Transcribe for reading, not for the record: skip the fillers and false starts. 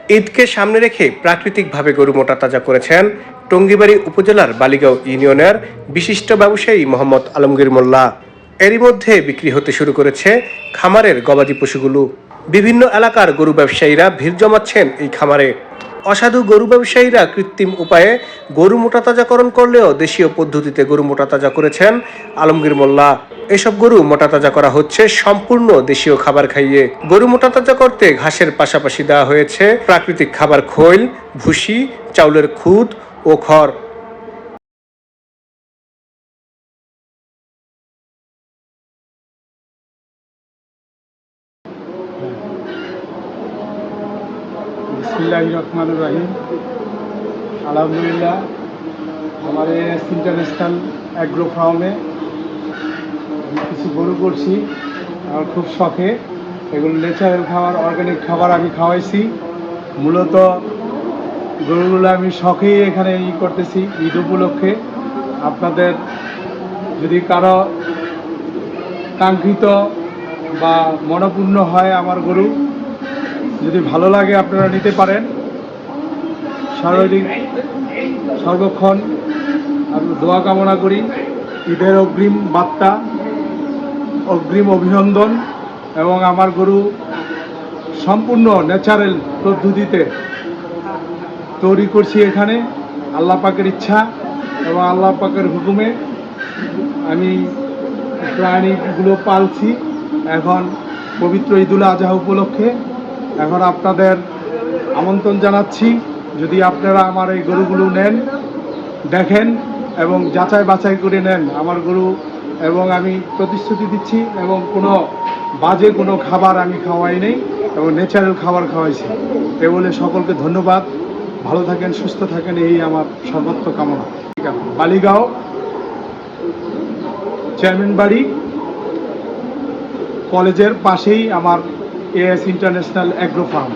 ঈদকে সামনে রেখে প্রাকৃতিকভাবে গরু মোটা তাজা করেছেন টঙ্গীবাড়ি উপজেলার বালিগাঁও ইউনিয়নের বিশিষ্ট ব্যবসায়ী মোহাম্মদ আলমগীর মোল্লা। এরই মধ্যে বিক্রি হতে শুরু করেছে খামারের গবাদি পশুগুলো। বিভিন্ন এলাকার গরু ব্যবসায়ীরা ভিড় জমাচ্ছেন এই খামারে। অসাধু গরু ব্যবসায়ীরা কৃত্রিম উপায়ে গরু মোটা তাজাকরণ করলেও দেশীয় পদ্ধতিতে গরু মোটা তাজা করেছেন আলমগীর মোল্লা। এসব গরু মোটা তাজা করা হচ্ছে সম্পূর্ণ দেশীয় খাবার খাইয়ে। গরু মোটা তাজা করতে ঘাসের পাশাপাশি দেওয়া হয়েছে প্রাকৃতিক খাবার খৈল, ভুসি, চাউলের খুদ ও খড়। বিসমিল্লাহির রহমানির রহিম। আলহামদুলিল্লাহ, আমার এস ইন্টারন্যাশনাল অ্যাগ্রো ফার্মে কিছু গরু করছি আমার খুব শখে। এগুলো ন্যাচারাল খাবার, অর্গানিক খাবার আমি খাওয়াইছি। মূলত গরুগুলো আমি শখেই এখানে করতেছি ঈদ উপলক্ষে। আপনাদের যদি কারো কাঙ্ক্ষিত বা মনোপূর্ণ হয় আমার গরু, যদি ভালো লাগে আপনারা নিতে পারেন। সর্বক্ষণ আমি দোয়া কামনা করি, ঈদের অগ্রিম বার্তা, অগ্রিম অভিনন্দন। এবং আমার গরু সম্পূর্ণ ন্যাচারাল পদ্ধতিতে তৈরি করছি এখানে। আল্লাহ পাকের ইচ্ছা এবং আল্লাহ পাকের হুকুমে আমি প্রাণীগুলো পালছি। এখন পবিত্র ঈদুল আজহা উপলক্ষে এখন আপনাদের আমন্ত্রণ জানাচ্ছি, যদি আপনারা আমার এই গরুগুলো নেন, দেখেন এবং যাচাই বাছাই করে নেন আমার গরু। এবং আমি প্রতিশ্রুতি দিচ্ছি, এবং কোনো বাজে কোনো খাবার আমি খাওয়াই নেই এবং ন্যাচারাল খাবার খাওয়াইছি। এ বলে সকলকে ধন্যবাদ। ভালো থাকেন, সুস্থ থাকেন, এই আমার সর্বোচ্চ কামনা। ঠিক আছে, বালিগাঁও চেয়ারম্যান বাড়ি কলেজের পাশেই আমার এস ইন্টারন্যাশনাল অ্যাগ্রো ফার্ম।